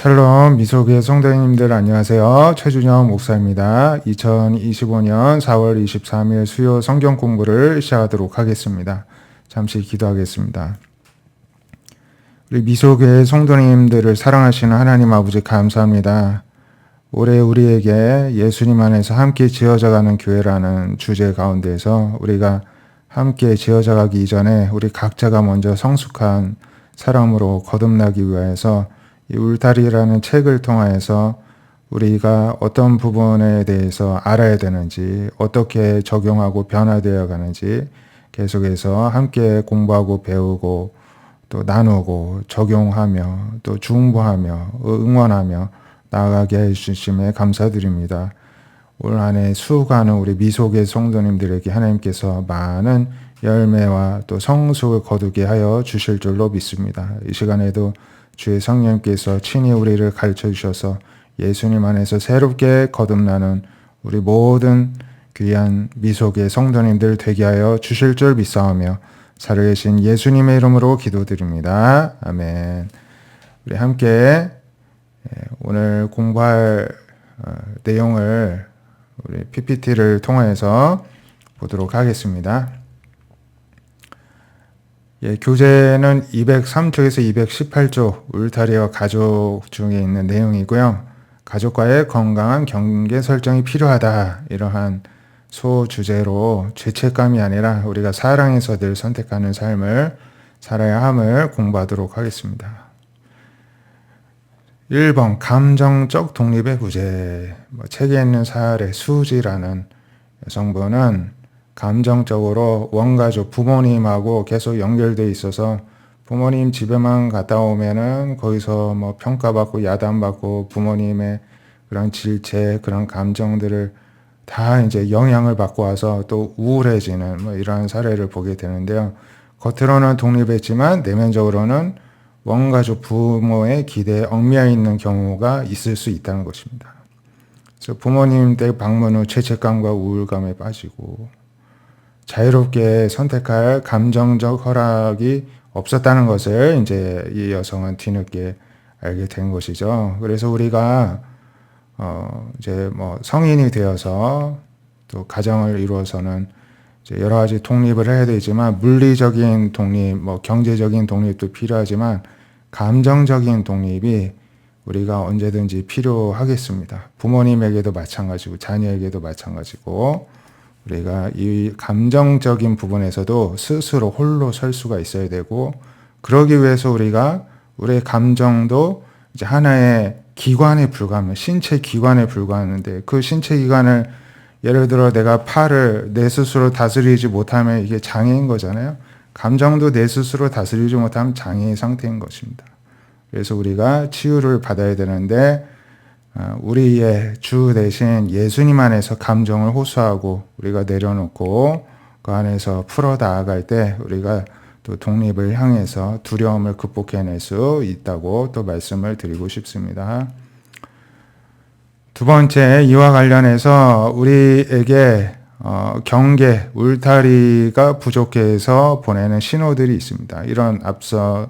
샬롬 미소교회 성도님들 안녕하세요. 최준영 목사입니다. 2025년 4월 23일 수요 성경 공부를 시작하도록 하겠습니다. 잠시 기도하겠습니다. 우리 미소교회 성도님들을 사랑하시는 하나님 아버지 감사합니다. 올해 우리에게 예수님 안에서 함께 지어져가는 교회라는 주제 가운데에서 우리가 함께 지어져가기 이전에 우리 각자가 먼저 성숙한 사람으로 거듭나기 위해서 이 울타리라는 책을 통하여서 우리가 어떤 부분에 대해서 알아야 되는지, 어떻게 적용하고 변화되어 가는지 계속해서 함께 공부하고 배우고 또 나누고 적용하며 또 중보하며 응원하며 나아가게 해주심에 감사드립니다. 올 한 해 수고하는 우리 미소교회 성도님들에게 하나님께서 많은 열매와 또 성숙을 거두게 하여 주실 줄로 믿습니다. 이 시간에도 주의 성령님께서 친히 우리를 가르쳐 주셔서 예수님 안에서 새롭게 거듭나는 우리 모든 귀한 미소교회 성도님들 되게 하여 주실 줄 믿사오며 살아계신 예수님의 이름으로 기도드립니다. 아멘. 우리 함께 오늘 공부할 내용을 우리 PPT를 통해서 보도록 하겠습니다. 교재는 203쪽에서 218쪽 울타리와 가족 중에 있는 내용이고요. 가족과의 건강한 경계 설정이 필요하다. 이러한 소주제로 죄책감이 아니라 우리가 사랑해서 늘 선택하는 삶을 살아야 함을 공부하도록 하겠습니다. 1번 감정적 독립의 부재. 책에 있는 사례 수지라는 여성분은 감정적으로 원가족 부모님하고 계속 연결되어 있어서 부모님 집에만 갔다 오면은 거기서 평가받고 야단받고 부모님의 그런 질책 그런 감정들을 다 이제 영향을 받고 와서 또 우울해지는 이러한 사례를 보게 되는데요. 겉으로는 독립했지만 내면적으로는 원가족 부모의 기대에 얽매여 있는 경우가 있을 수 있다는 것입니다. 그래서 부모님 댁 방문 후 죄책감과 우울감에 빠지고 자유롭게 선택할 감정적 허락이 없었다는 것을 이제 이 여성은 뒤늦게 알게 된 것이죠. 그래서 우리가 이제 성인이 되어서 또 가정을 이루어서는 이제 여러 가지 독립을 해야 되지만 물리적인 독립, 경제적인 독립도 필요하지만 감정적인 독립이 우리가 언제든지 필요하겠습니다. 부모님에게도 마찬가지고 자녀에게도 마찬가지고 우리가 이 감정적인 부분에서도 스스로 홀로 설 수가 있어야 되고 그러기 위해서 우리가 우리의 감정도 이제 하나의 기관에 불과하면 신체 기관에 불과하는데 그 신체 기관을 예를 들어 내가 팔을 내 스스로 다스리지 못하면 이게 장애인 거잖아요. 감정도 내 스스로 다스리지 못하면 장애의 상태인 것입니다. 그래서 우리가 치유를 받아야 되는데 우리의 주 대신 예수님 안에서 감정을 호소하고 우리가 내려놓고 그 안에서 풀어 나아갈 때 우리가 또 독립을 향해서 두려움을 극복해낼 수 있다고 또 말씀을 드리고 싶습니다. 두 번째, 이와 관련해서 우리에게 경계, 울타리가 부족해서 보내는 신호들이 있습니다. 이런 앞서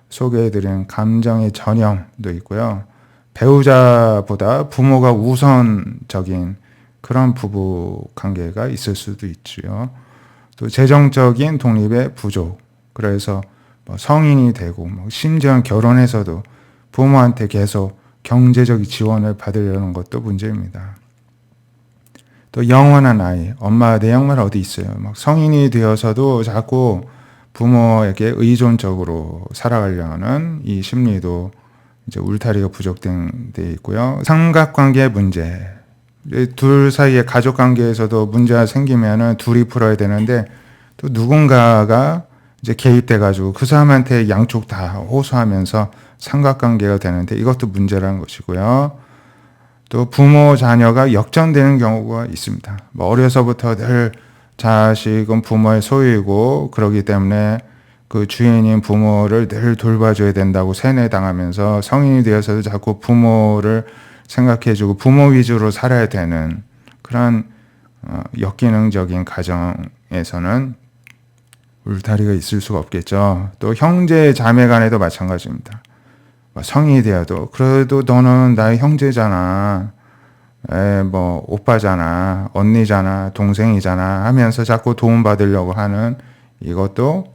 소개해드린 감정의 전염도 있고요. 배우자보다 부모가 우선적인 그런 부부 관계가 있을 수도 있죠. 또 재정적인 독립의 부족. 그래서 성인이 되고 심지어 결혼해서도 부모한테 계속 경제적 지원을 받으려는 것도 문제입니다. 또 영원한 아이, 엄마 내 양말 어디 있어요? 성인이 되어서도 자꾸 부모에게 의존적으로 살아가려는 이 심리도 이제 울타리가 부족된 데 있고요. 삼각관계 문제. 둘 사이의 가족 관계에서도 문제가 생기면은 둘이 풀어야 되는데 또 누군가가 이제 개입돼 가지고 그 사람한테 양쪽 다 호소하면서 삼각관계가 되는데 이것도 문제라는 것이고요. 또 부모 자녀가 역전되는 경우가 있습니다. 어려서부터 늘 자식은 부모의 소유이고 그러기 때문에 그 주인인 부모를 늘 돌봐줘야 된다고 세뇌당하면서 성인이 되어서도 자꾸 부모를 생각해주고 부모 위주로 살아야 되는 그런 역기능적인 가정에서는 울타리가 있을 수가 없겠죠. 또 형제 자매 간에도 마찬가지입니다. 성인이 되어도 그래도 너는 나의 형제잖아. 뭐 오빠잖아, 언니잖아, 동생이잖아 하면서 자꾸 도움받으려고 하는 이것도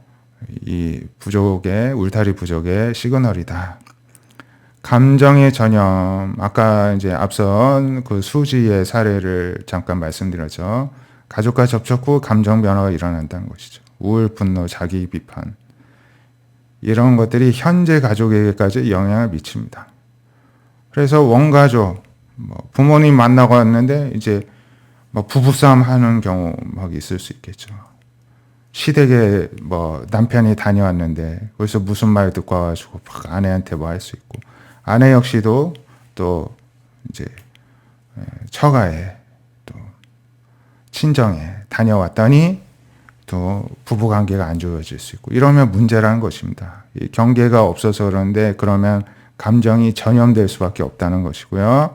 이 부족의 울타리 부족의 시그널이다. 감정의 전염, 아까 이제 앞선 그 수지의 사례를 잠깐 말씀드렸죠. 가족과 접촉 후 감정 변화가 일어난다는 것이죠. 우울, 분노, 자기 비판 이런 것들이 현재 가족에게까지 영향을 미칩니다. 그래서 원가족 부모님 만나고 왔는데 이제 부부싸움 하는 경우 막 있을 수 있겠죠. 시댁에 남편이 다녀왔는데 거기서 무슨 말 듣고 와가지고 막 아내한테 뭐 할 수 있고, 아내 역시도 또 이제 처가에 또 친정에 다녀왔더니 또 부부 관계가 안 좋아질 수 있고, 이러면 문제라는 것입니다. 이 경계가 없어서 그런데 그러면 감정이 전염될 수밖에 없다는 것이고요.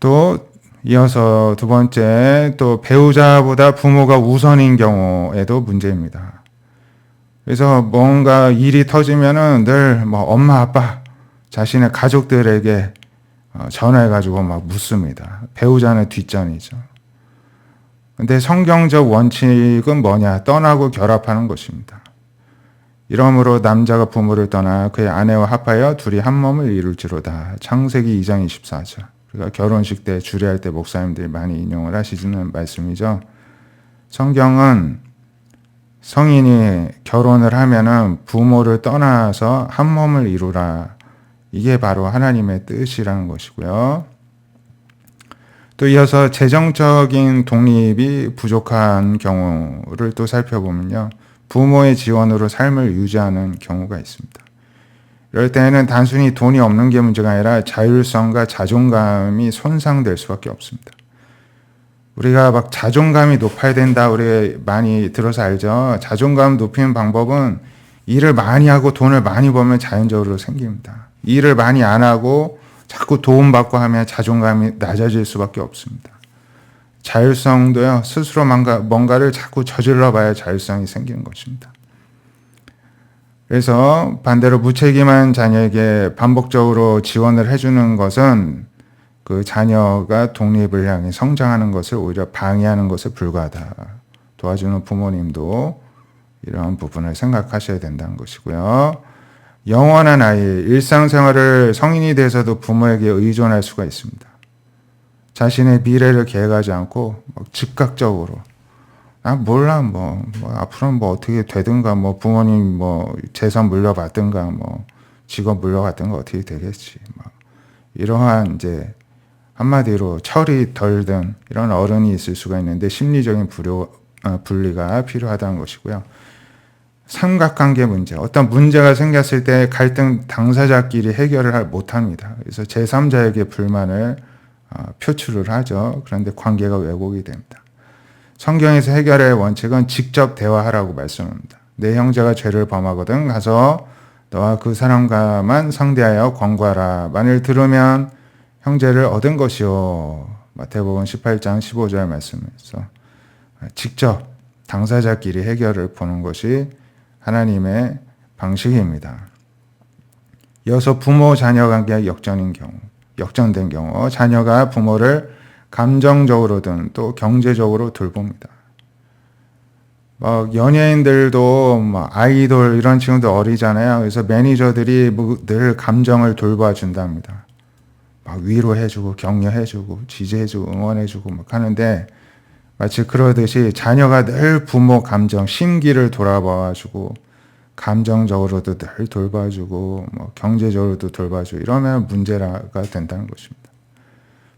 또 이어서 두 번째, 또 배우자보다 부모가 우선인 경우에도 문제입니다. 그래서 뭔가 일이 터지면은 늘 엄마, 아빠, 자신의 가족들에게 전화해가지고 막 묻습니다. 배우자는 뒷전이죠. 근데 성경적 원칙은 뭐냐? 떠나고 결합하는 것입니다. 이러므로 남자가 부모를 떠나 그의 아내와 합하여 둘이 한 몸을 이룰지로다. 창세기 2장 24절. 우리가 결혼식 때 주례할 때 목사님들이 많이 인용을 하시는 말씀이죠. 성경은 성인이 결혼을 하면은 부모를 떠나서 한 몸을 이루라. 이게 바로 하나님의 뜻이라는 것이고요. 또 이어서 재정적인 독립이 부족한 경우를 또 살펴보면요. 부모의 지원으로 삶을 유지하는 경우가 있습니다. 이럴 때에는 단순히 돈이 없는 게 문제가 아니라 자율성과 자존감이 손상될 수밖에 없습니다. 우리가 막 자존감이 높아야 된다, 우리 많이 들어서 알죠. 자존감 높이는 방법은 일을 많이 하고 돈을 많이 벌면 자연적으로 생깁니다. 일을 많이 안 하고 자꾸 도움받고 하면 자존감이 낮아질 수밖에 없습니다. 자율성도요, 스스로 뭔가를 자꾸 저질러 봐야 자율성이 생기는 것입니다. 그래서 반대로 무책임한 자녀에게 반복적으로 지원을 해주는 것은 그 자녀가 독립을 향해 성장하는 것을 오히려 방해하는 것에 불과하다. 도와주는 부모님도 이러한 부분을 생각하셔야 된다는 것이고요. 영원한 아이, 일상생활을 성인이 돼서도 부모에게 의존할 수가 있습니다. 자신의 미래를 계획하지 않고 즉각적으로 몰라, 앞으로는 어떻게 되든가, 부모님 재산 물려받든가, 직업 물려받든가 어떻게 되겠지. 이러한 이제 한마디로 철이 덜 든 이런 어른이 있을 수가 있는데 심리적인 분리가 필요하다는 것이고요. 삼각관계 문제, 어떤 문제가 생겼을 때 갈등 당사자끼리 해결을 못합니다. 그래서 제3자에게 불만을 표출을 하죠. 그런데 관계가 왜곡이 됩니다. 성경에서 해결의 원칙은 직접 대화하라고 말씀합니다. 내 형제가 죄를 범하거든 가서 너와 그 사람과만 상대하여 권고하라. 만일 들으면 형제를 얻은 것이요. 마태복음 18장 15절 말씀에서 직접 당사자끼리 해결을 보는 것이 하나님의 방식입니다. 이어서 부모 자녀 관계가 역전된 경우 자녀가 부모를 감정적으로든 또 경제적으로 돌봅니다. 연예인들도 아이돌 이런 친구들 어리잖아요. 그래서 매니저들이 늘 감정을 돌봐준답니다. 위로해주고 격려해주고 지지해주고 응원해주고 하는데, 마치 그러듯이 자녀가 늘 부모 감정, 심기를 돌아봐주고 감정적으로도 늘 돌봐주고 경제적으로도 돌봐주고 이러면 문제가 된다는 것입니다.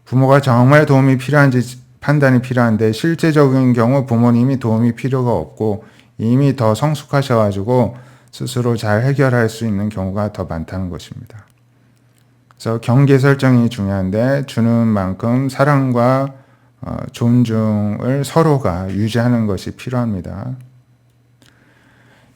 부모가 정말 도움이 필요한지 판단이 필요한데 실제적인 경우 부모님이 도움이 필요가 없고 이미 더 성숙하셔가지고 스스로 잘 해결할 수 있는 경우가 더 많다는 것입니다. 그래서 경계 설정이 중요한데 주는 만큼 사랑과 존중을 서로가 유지하는 것이 필요합니다.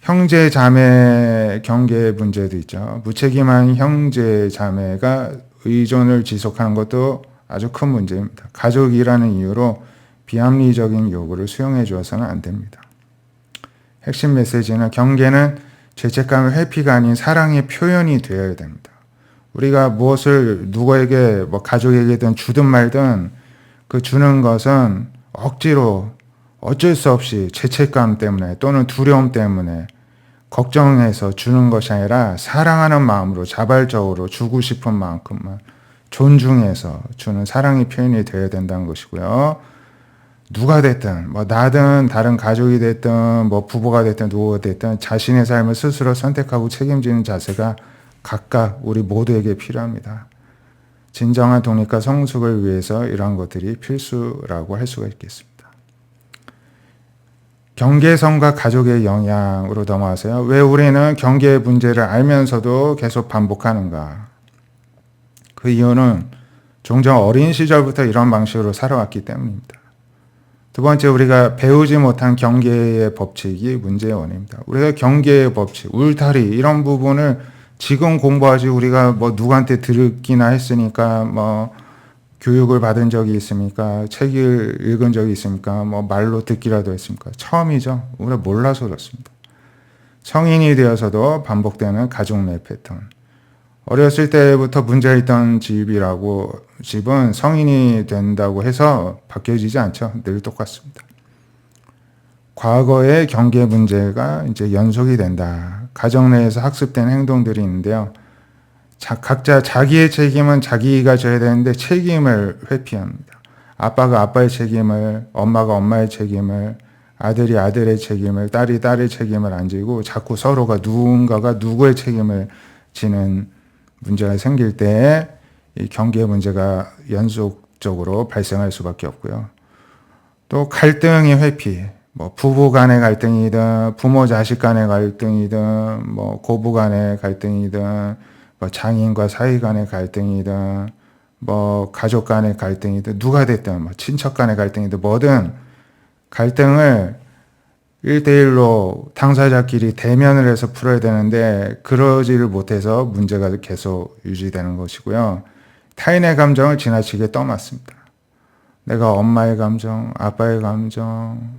형제 자매 경계 문제도 있죠. 무책임한 형제 자매가 의존을 지속하는 것도 아주 큰 문제입니다. 가족이라는 이유로 비합리적인 요구를 수용해 주어서는 안 됩니다. 핵심 메시지는 경계는 죄책감은 회피가 아닌 사랑의 표현이 되어야 됩니다. 우리가 무엇을 누구에게 가족에게든 주든 말든 그 주는 것은 억지로 어쩔 수 없이 죄책감 때문에 또는 두려움 때문에 걱정해서 주는 것이 아니라 사랑하는 마음으로 자발적으로 주고 싶은 만큼만 존중해서 주는 사랑의 표현이 되어야 된다는 것이고요. 누가 됐든 나든 다른 가족이 됐든 부부가 됐든 누구가 됐든 자신의 삶을 스스로 선택하고 책임지는 자세가 각각 우리 모두에게 필요합니다. 진정한 독립과 성숙을 위해서 이러한 것들이 필수라고 할 수가 있겠습니다. 경계선과 가족의 영향으로 넘어가세요. 왜 우리는 경계의 문제를 알면서도 계속 반복하는가? 그 이유는 종종 어린 시절부터 이런 방식으로 살아왔기 때문입니다. 두 번째, 우리가 배우지 못한 경계의 법칙이 문제의 원인입니다. 우리가 경계의 법칙, 울타리 이런 부분을 지금 공부하지 우리가 누구한테 들었기나 했으니까 교육을 받은 적이 있습니까? 책을 읽은 적이 있습니까? 말로 듣기라도 했습니까? 처음이죠. 우리가 몰라서 그렇습니다. 성인이 되어서도 반복되는 가족 내 패턴. 어렸을 때부터 문제가 있던 집은 성인이 된다고 해서 바뀌어지지 않죠. 늘 똑같습니다. 과거의 경계 문제가 이제 연속이 된다. 가정 내에서 학습된 행동들이 있는데요. 각자 자기의 책임은 자기가 져야 되는데 책임을 회피합니다. 아빠가 아빠의 책임을, 엄마가 엄마의 책임을, 아들이 아들의 책임을, 딸이 딸의 책임을 안 지고 자꾸 서로가 누군가가 누구의 책임을 지는 문제가 생길 때 이 경계 문제가 연속적으로 발생할 수밖에 없고요. 또 갈등의 회피, 부부 간의 갈등이든 부모 자식 간의 갈등이든 고부 간의 갈등이든 장인과 사위 간의 갈등이든 가족 간의 갈등이든 누가 됐든 친척 간의 갈등이든 뭐든 갈등을 1대1로 당사자끼리 대면을 해서 풀어야 되는데 그러지를 못해서 문제가 계속 유지되는 것이고요. 타인의 감정을 지나치게 떠맡습니다. 내가 엄마의 감정, 아빠의 감정,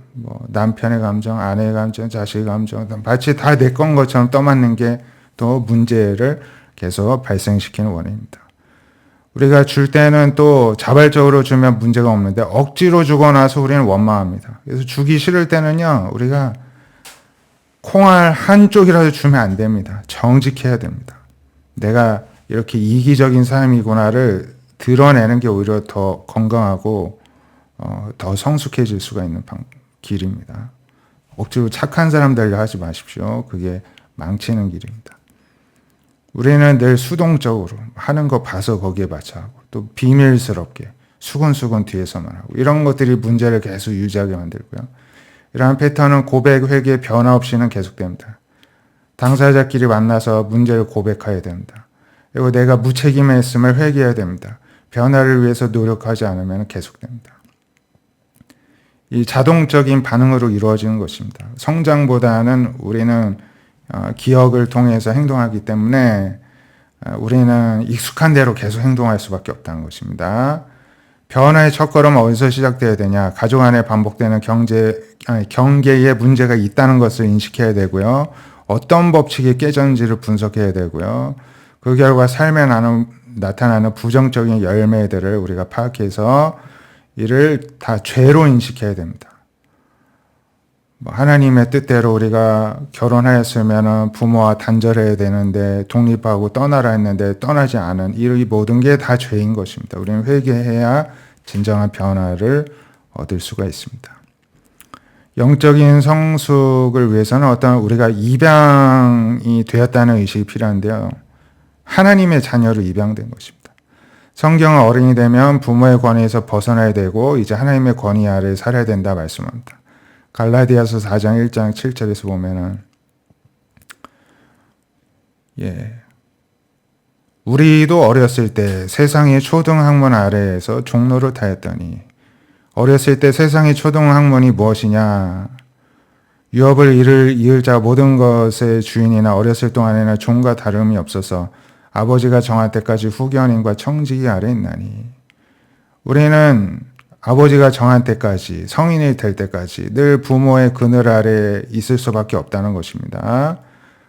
남편의 감정, 아내의 감정, 자식의 감정 마치 다 내 건 것처럼 떠맡는 게 또 문제를 계속 발생시키는 원인입니다. 우리가 줄 때는 또 자발적으로 주면 문제가 없는데 억지로 주고 나서 우리는 원망합니다. 그래서 주기 싫을 때는요, 우리가 콩알 한쪽이라도 주면 안 됩니다. 정직해야 됩니다. 내가 이렇게 이기적인 사람이구나를 드러내는 게 오히려 더 건강하고 더 성숙해질 수가 있는 길입니다. 억지로 착한 사람 되려 하지 마십시오. 그게 망치는 길입니다. 우리는 늘 수동적으로 하는 거 봐서 거기에 맞춰 하고 또 비밀스럽게 수근수근 뒤에서만 하고 이런 것들이 문제를 계속 유지하게 만들고요. 이러한 패턴은 고백, 회개, 변화 없이는 계속됩니다. 당사자끼리 만나서 문제를 고백해야 됩니다. 그리고 내가 무책임했음을 회개해야 됩니다. 변화를 위해서 노력하지 않으면 계속됩니다. 이 자동적인 반응으로 이루어지는 것입니다. 성장보다는 우리는 기억을 통해서 행동하기 때문에 우리는 익숙한 대로 계속 행동할 수밖에 없다는 것입니다. 변화의 첫걸음은 어디서 시작돼야 되냐? 가족 안에 반복되는 경계에 문제가 있다는 것을 인식해야 되고요. 어떤 법칙이 깨졌는지를 분석해야 되고요. 그 결과 삶에 나타나는 부정적인 열매들을 우리가 파악해서 이를 다 죄로 인식해야 됩니다. 하나님의 뜻대로 우리가 결혼하였으면 부모와 단절해야 되는데 독립하고 떠나라 했는데 떠나지 않은 이 모든 게 다 죄인 것입니다. 우리는 회개해야 진정한 변화를 얻을 수가 있습니다. 영적인 성숙을 위해서는 우리가 입양이 되었다는 의식이 필요한데요. 하나님의 자녀로 입양된 것입니다. 성경은 어른이 되면 부모의 권위에서 벗어나야 되고 이제 하나님의 권위 아래 살아야 된다 말씀합니다. 갈라디아서 4장 1장 7절에서 보면은 우리도 어렸을 때 세상의 초등학문 아래에서 종로를 타였더니 어렸을 때 세상의 초등학문이 무엇이냐? 유업을 이을 자 모든 것의 주인이나 어렸을 동안에는 종과 다름이 없어서 아버지가 정할 때까지 후견인과 청지기 아래 있나니 우리는 아버지가 정한 때까지 성인이 될 때까지 늘 부모의 그늘 아래 있을 수밖에 없다는 것입니다.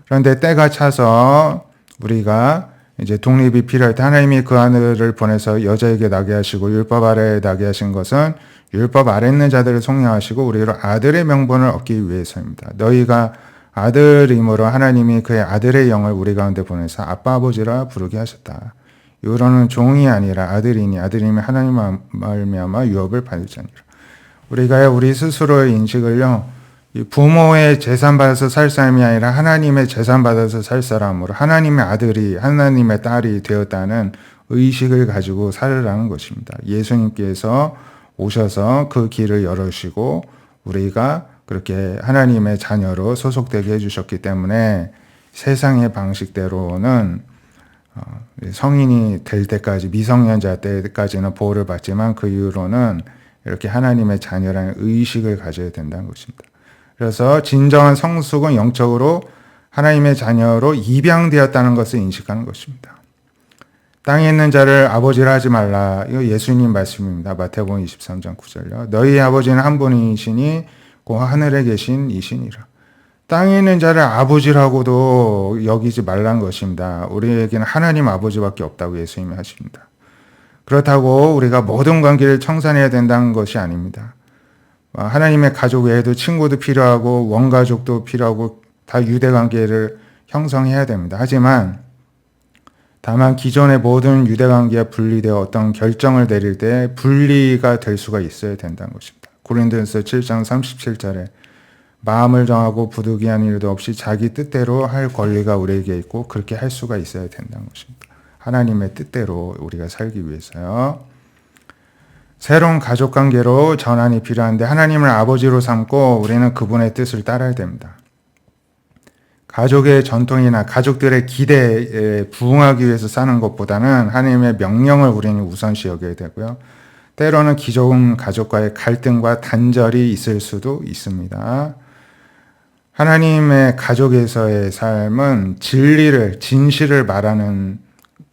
그런데 때가 차서 우리가 이제 독립이 필요할 때 하나님이 그 아들을 보내서 여자에게 나게 하시고 율법 아래에 나게 하신 것은 율법 아래 있는 자들을 속량하시고 우리로 아들의 명분을 얻기 위해서입니다. 너희가 아들이므로 하나님이 그의 아들의 영을 우리 가운데 보내서 아빠 아버지라 부르게 하셨다. 이로는 종이 아니라 아들이니 아들이면 하나님 말미암아 유업을 받을 자니라. 우리가 우리 스스로의 인식을요, 부모의 재산 받아서 살 사람이 아니라 하나님의 재산 받아서 살 사람으로 하나님의 아들이 하나님의 딸이 되었다는 의식을 가지고 살으라는 것입니다. 예수님께서 오셔서 그 길을 열으시고 우리가 그렇게 하나님의 자녀로 소속되게 해주셨기 때문에 세상의 방식대로는 성인이 될 때까지, 미성년자 때까지는 보호를 받지만 그 이후로는 이렇게 하나님의 자녀라는 의식을 가져야 된다는 것입니다. 그래서 진정한 성숙은 영적으로 하나님의 자녀로 입양되었다는 것을 인식하는 것입니다. 땅에 있는 자를 아버지라 하지 말라. 이거 예수님 말씀입니다. 마태복음 23장 9절요. 너희 아버지는 한 분이시니 곧 하늘에 계신 이시니라. 땅에 있는 자를 아버지라고도 여기지 말라는 것입니다. 우리에게는 하나님 아버지밖에 없다고 예수님이 하십니다. 그렇다고 우리가 모든 관계를 청산해야 된다는 것이 아닙니다. 하나님의 가족 외에도 친구도 필요하고 원가족도 필요하고 다 유대관계를 형성해야 됩니다. 하지만 다만 기존의 모든 유대관계가 분리되어 어떤 결정을 내릴 때 분리가 될 수가 있어야 된다는 것입니다. 고린도전서 7장 37절에 마음을 정하고 부득이한 일도 없이 자기 뜻대로 할 권리가 우리에게 있고 그렇게 할 수가 있어야 된다는 것입니다. 하나님의 뜻대로 우리가 살기 위해서요. 새로운 가족관계로 전환이 필요한데 하나님을 아버지로 삼고 우리는 그분의 뜻을 따라야 됩니다. 가족의 전통이나 가족들의 기대에 부응하기 위해서 사는 것보다는 하나님의 명령을 우리는 우선시 여겨야 되고요. 때로는 기존 가족과의 갈등과 단절이 있을 수도 있습니다. 하나님의 가족에서의 삶은 진리를, 진실을 말하는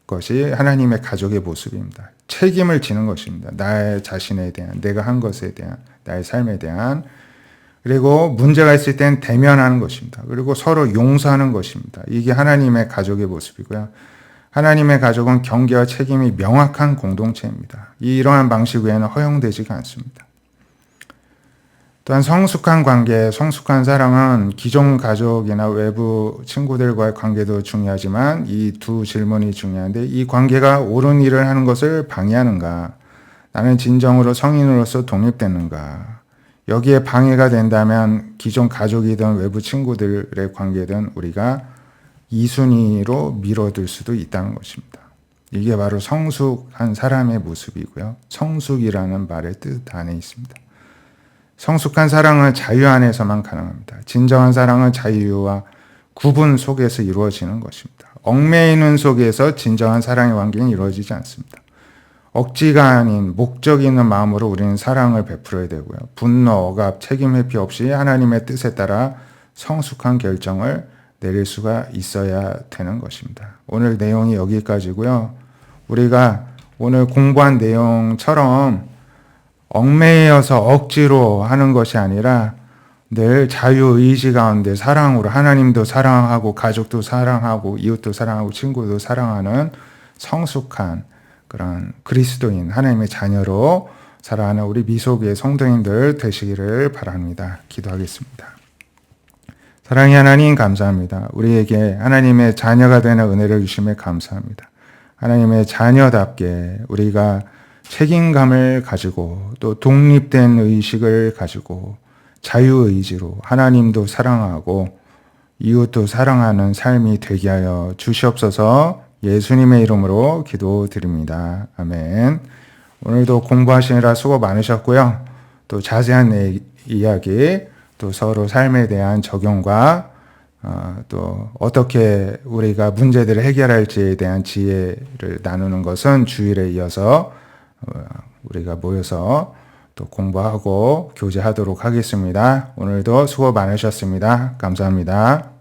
것이 하나님의 가족의 모습입니다. 책임을 지는 것입니다. 나의 자신에 대한, 내가 한 것에 대한, 나의 삶에 대한, 그리고 문제가 있을 땐 대면하는 것입니다. 그리고 서로 용서하는 것입니다. 이게 하나님의 가족의 모습이고요. 하나님의 가족은 경계와 책임이 명확한 공동체입니다. 이러한 방식 외에는 허용되지가 않습니다. 또한 성숙한 관계, 성숙한 사랑은 기존 가족이나 외부 친구들과의 관계도 중요하지만 이 두 질문이 중요한데 이 관계가 옳은 일을 하는 것을 방해하는가? 나는 진정으로 성인으로서 독립되는가? 여기에 방해가 된다면 기존 가족이든 외부 친구들의 관계든 우리가 2순위로 미뤄둘 수도 있다는 것입니다. 이게 바로 성숙한 사람의 모습이고요. 성숙이라는 말의 뜻 안에 있습니다. 성숙한 사랑은 자유 안에서만 가능합니다. 진정한 사랑은 자유와 구분 속에서 이루어지는 것입니다. 얽매이는 속에서 진정한 사랑의 관계는 이루어지지 않습니다. 억지가 아닌 목적 있는 마음으로 우리는 사랑을 베풀어야 되고요. 분노, 억압, 책임 회피 없이 하나님의 뜻에 따라 성숙한 결정을 내릴 수가 있어야 되는 것입니다. 오늘 내용이 여기까지고요. 우리가 오늘 공부한 내용처럼 얽매여서 억지로 하는 것이 아니라 늘 자유의지 가운데 사랑으로 하나님도 사랑하고 가족도 사랑하고 이웃도 사랑하고 친구도 사랑하는 성숙한 그런 그리스도인 하나님의 자녀로 살아가는 우리 미소교회 성도님들 되시기를 바랍니다. 기도하겠습니다. 사랑의 하나님 감사합니다. 우리에게 하나님의 자녀가 되는 은혜를 주심에 감사합니다. 하나님의 자녀답게 우리가 책임감을 가지고 또 독립된 의식을 가지고 자유의지로 하나님도 사랑하고 이웃도 사랑하는 삶이 되게 하여 주시옵소서. 예수님의 이름으로 기도드립니다. 아멘. 오늘도 공부하시느라 수고 많으셨고요. 또 자세한 이야기, 또 서로 삶에 대한 적용과 또 어떻게 우리가 문제들을 해결할지에 대한 지혜를 나누는 것은 주일에 이어서 우리가 모여서 또 공부하고 교제하도록 하겠습니다. 오늘도 수고 많으셨습니다. 감사합니다.